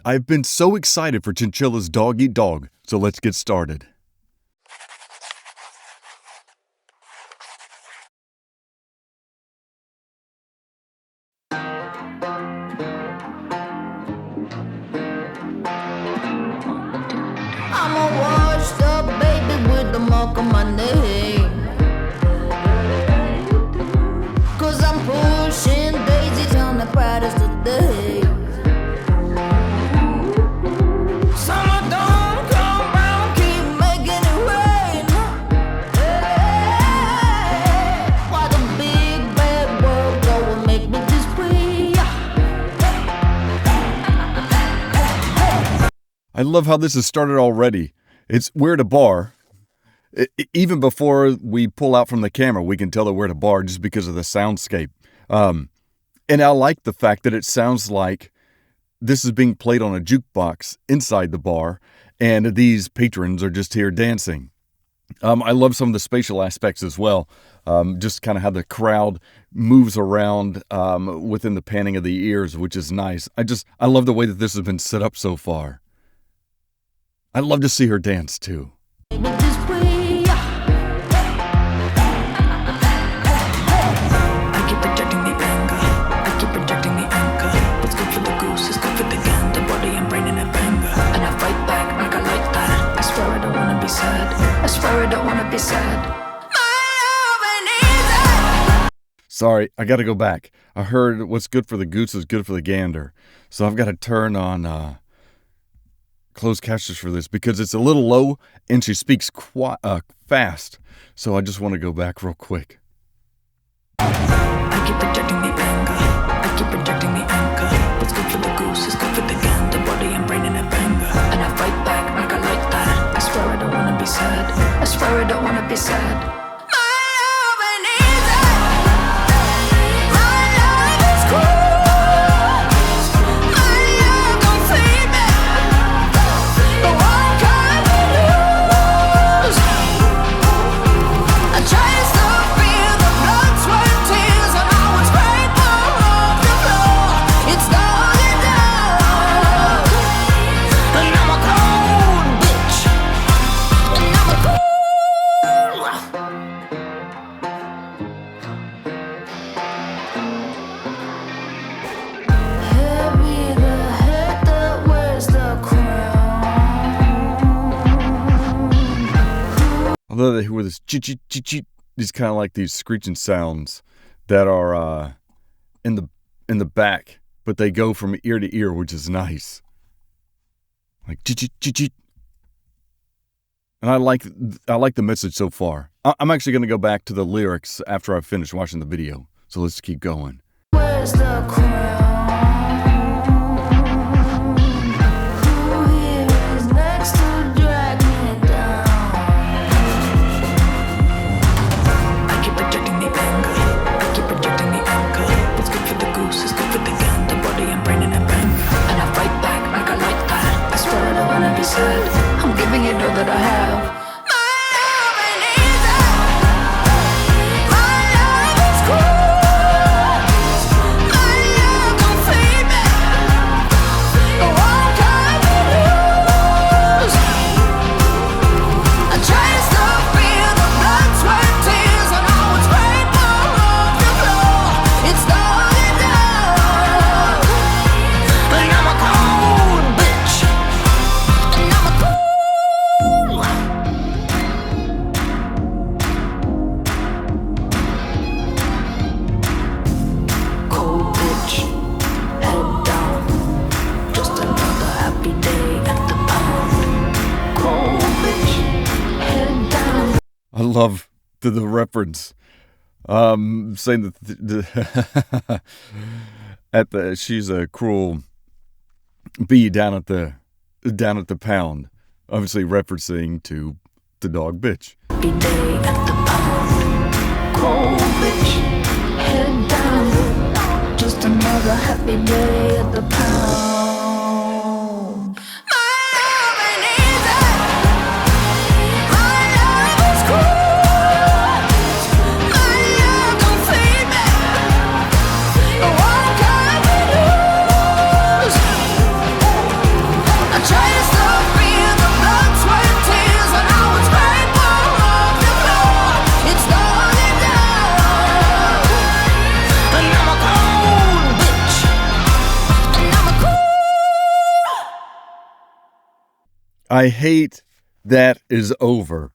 I've been so excited for Chinchilla's Dog Eat Dog, so let's get started. I'm a washed up baby with the mark on my name. 'Cause I'm pushing daisies on the brightest of days. Summer don't come round, keep making it rain. Hey, why the big bad world go and make me this way? I love how this has started already. We're at a bar. Even before we pull out from the camera, we can tell that we're at a bar just because of the soundscape. And I like the fact that it sounds like this is being played on a jukebox inside the bar, and these patrons are just here dancing. I love some of the spatial aspects as well. Just kind of how the crowd moves around within the panning of the ears, which is nice. I love the way that this has been set up so far. I'd love to see her dance too. I keep projecting the anger, I keep projecting the anchor. What's good for the goose is good for the gander. Body and brain in a banger, and I fight back like I like that. I swear I don't wanna be sad, I swear I don't wanna be sad. Sorry, I gotta go back. I heard what's good for the goose is good for the gander. So I've got to turn on closed captions for this because it's a little low and she speaks fast. So I just want to go back real quick. I keep projecting the anger, I keep projecting the anchor. What's good for the goose is good for the gander. Body and brain in a banger, and I fight back like I like that. I swear I don't wanna be sad, I swear I don't wanna be sad. Although they hear this chee-chee-chee-chee, these kind of like these screeching sounds that are in the back, but they go from ear to ear, which is nice. Like chee-chee-chee-chee. And I like the message so far. I'm actually going to go back to the lyrics after I finish watching the video. So let's keep going. Where's the crown? Who here is next to drag me down? I keep projecting the anger, I keep projecting the anchor. What's good for the goose is good for the gander. Body and brain in a banger, and I fight back like I like that. I swear I don't wanna be sad, I'm giving it all that I have. I love the reference. Saying that she's a cruel bee down at the pound. Obviously referencing to the dog bitch. Happy day at the pound. Cold bitch, head down. Just another happy day at the pound. I hate that is over.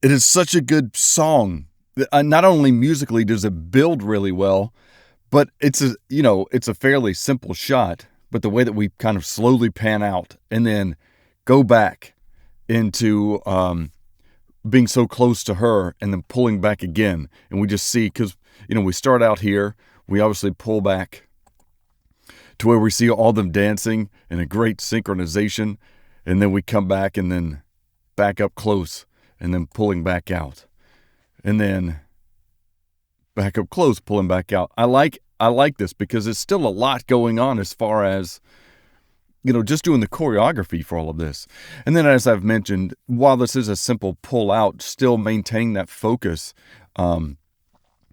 It is such a good song. Not only musically does it build really well, but it's a fairly simple shot, but the way that we kind of slowly pan out and then go back into being so close to her and then pulling back again. And we just see, because, we start out here, we obviously pull back to where we see all them dancing in a great synchronization. And then we come back and then back up close and then pulling back out. And then back up close, pulling back out. I like this because it's still a lot going on as far as, just doing the choreography for all of this. And then, as I've mentioned, while this is a simple pull out, still maintaining that focus on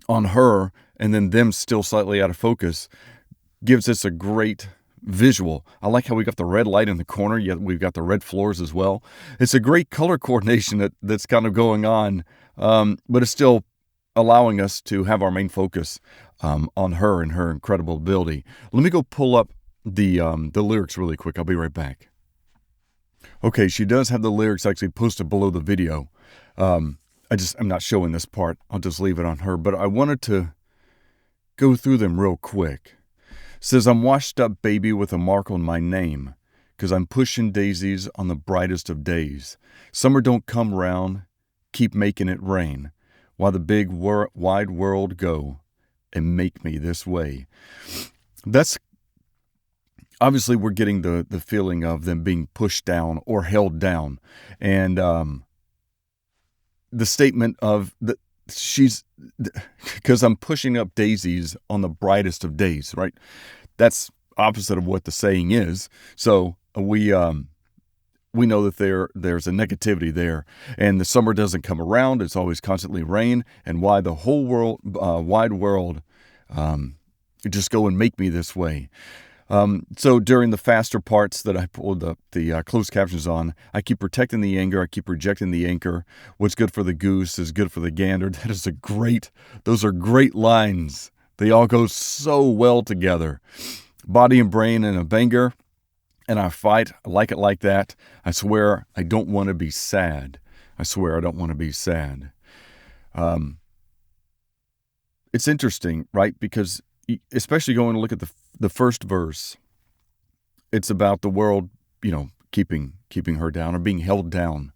her and then them still slightly out of focus gives us a great visual. I like how we got the red light in the corner, yet we've got the red floors as well. It's a great color coordination that's kind of going on, but it's still allowing us to have our main focus on her and her incredible ability. Let me go pull up the lyrics really quick. I'll be right back. Okay, she does have the lyrics actually posted below the video. I'm not showing this part. I'll just leave it on her, but I wanted to go through them real quick. Says, I'm washed up baby with a mark on my name, 'cause I'm pushing daisies on the brightest of days. Summer don't come round, keep making it rain, while the big wide world go and make me this way. That's obviously we're getting the feeling of them being pushed down or held down. And the statement of she's, because I'm pushing up daisies on the brightest of days, right? That's opposite of what the saying is. So we know that there's a negativity there, and the summer doesn't come around. It's always constantly rain, and why the whole world, wide world, just go and make me this way. So during the faster parts that I pulled up the closed captions on, I keep protecting the anger, I keep rejecting the anchor. What's good for the goose is good for the gander. Those are great lines. They all go so well together. Body and brain in a banger, and I fight. I like it like that. I swear I don't want to be sad. I swear I don't want to be sad. It's interesting, right? Because especially going to look at the first verse, it's about the world, keeping her down or being held down,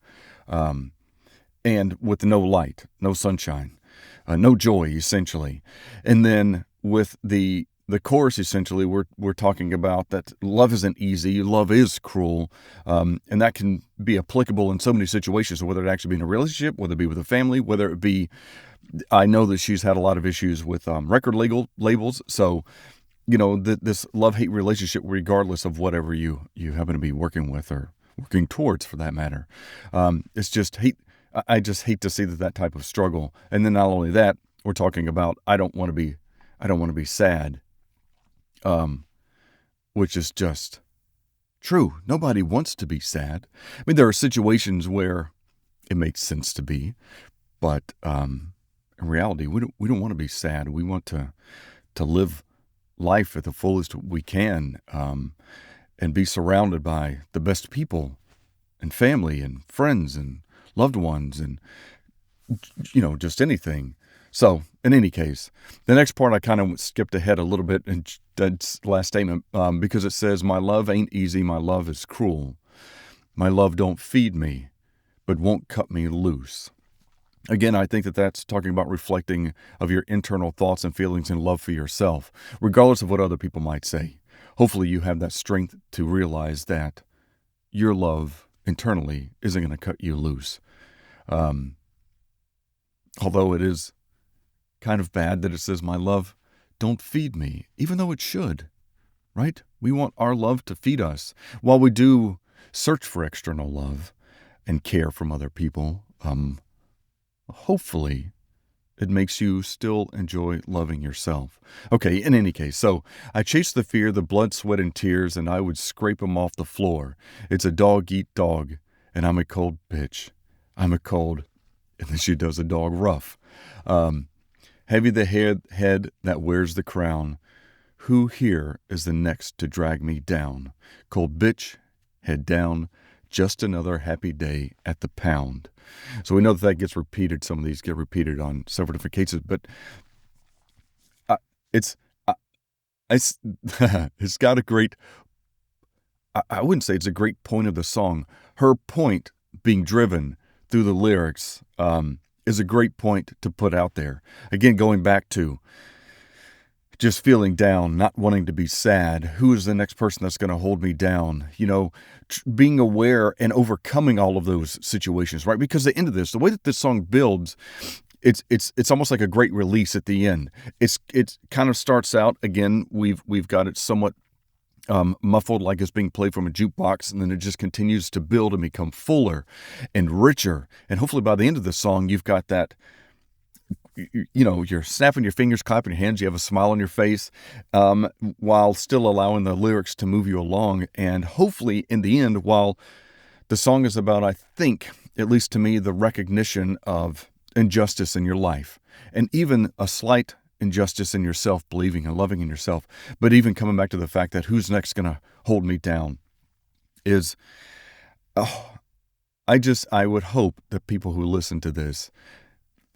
and with no light, no sunshine, no joy, essentially. And then with the chorus, essentially, we're talking about that love isn't easy, love is cruel, and that can be applicable in so many situations, whether it actually be in a relationship, whether it be with a family, whether it be, I know that she's had a lot of issues with record labels, so this love-hate relationship, regardless of whatever you happen to be working with or working towards, for that matter. It's just hate. I just hate to see that type of struggle. And then not only that, we're talking about I don't want to be sad, which is just true. Nobody wants to be sad. I mean, there are situations where it makes sense to be, but in reality, we don't want to be sad. We want to live life at the fullest we can, and be surrounded by the best people and family and friends and loved ones and just anything. So in any case, the next part I kind of skipped ahead a little bit in that last statement, because it says, my love ain't easy, my love is cruel. My love don't feed me, but won't cut me loose. Again, I think that's talking about reflecting of your internal thoughts and feelings and love for yourself, regardless of what other people might say. Hopefully you have that strength to realize that your love internally isn't going to cut you loose. Although it is kind of bad that it says, my love don't feed me, even though it should, right? We want our love to feed us. While we do search for external love and care from other people, hopefully it makes you still enjoy loving yourself. Okay, in any case, so I chased the fear, the blood, sweat, and tears, and I would scrape 'em off the floor. It's a dog-eat-dog, and I'm a cold bitch. I'm a cold, and then she does a dog rough. Heavy the head that wears the crown. Who here is the next to drag me down? Cold bitch, head down, just another happy day at the pound. So we know that gets repeated. Some of these get repeated on several different cases, but it's got a great, I wouldn't say it's a great point of the song. Her point being driven through the lyrics is a great point to put out there. Again, going back to just feeling down, not wanting to be sad. Who is the next person that's going to hold me down? You know, being aware and overcoming all of those situations, right? Because the end of this, the way that this song builds, it's almost like a great release at the end. It kind of starts out, again, we've got it somewhat muffled, like it's being played from a jukebox, and then it just continues to build and become fuller and richer. And hopefully by the end of the song, you've got that, you know, you're snapping your fingers, clapping your hands, you have a smile on your face, while still allowing the lyrics to move you along. And hopefully in the end, while the song is about, I think, at least to me, the recognition of injustice in your life, and even a slight injustice in yourself, believing and loving in yourself, but even coming back to the fact that who's next going to hold me down is, I would hope that people who listen to this,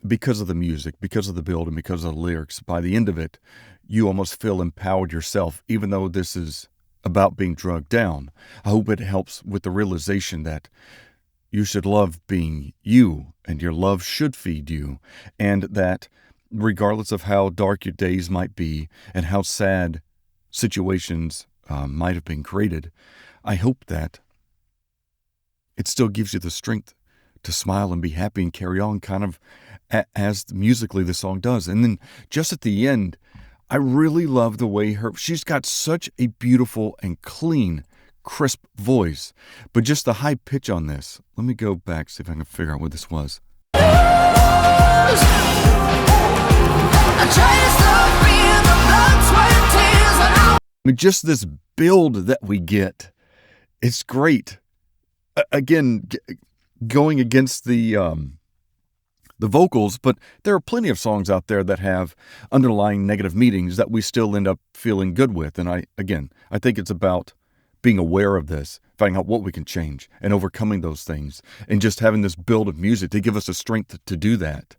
because of the music, because of the build, and because of the lyrics, by the end of it, you almost feel empowered yourself, even though this is about being drugged down. I hope it helps with the realization that you should love being you, and your love should feed you, and that regardless of how dark your days might be and how sad situations might have been created, I hope that it still gives you the strength to smile and be happy and carry on, kind of as musically the song does. And then just at the end, I really love the way she's got such a beautiful and clean, crisp voice, but just the high pitch on this. Let me go back, see if I can figure out what this was. I mean, just this build that we get, it's great. Again, going against the vocals, but there are plenty of songs out there that have underlying negative meanings that we still end up feeling good with. And I think it's about being aware of this, finding out what we can change and overcoming those things, and just having this build of music to give us the strength to do that.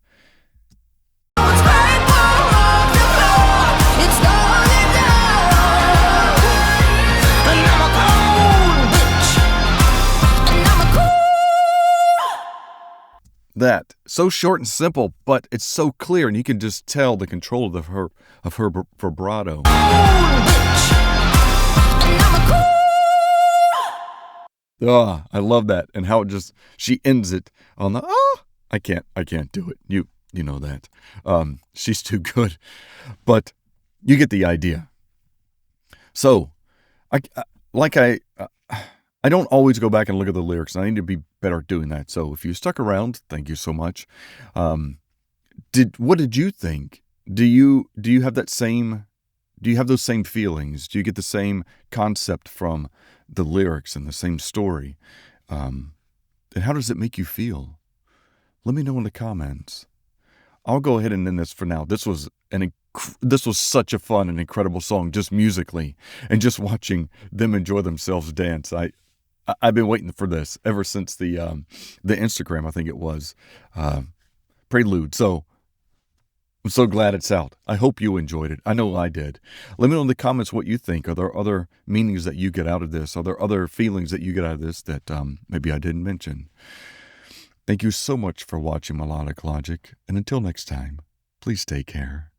That so short and simple, but it's so clear, and you can just tell the control of her vibrato. Oh, I love that, and how she ends it on the I can't do it. You know that. She's too good, but you get the idea. So, I don't always go back and look at the lyrics. I need to be better at doing that. So if you stuck around, thank you so much. What did you think? Do you have that same? Do you have those same feelings? Do you get the same concept from the lyrics and the same story? And how does it make you feel? Let me know in the comments. I'll go ahead and end this for now. This was such a fun and incredible song, just musically, and just watching them enjoy themselves dance. I've been waiting for this ever since the Instagram, I think it was, prelude. So I'm so glad it's out. I hope you enjoyed it. I know I did. Let me know in the comments what you think. Are there other meanings that you get out of this? Are there other feelings that you get out of this that maybe I didn't mention? Thank you so much for watching Melodic Logic, and until next time, please take care.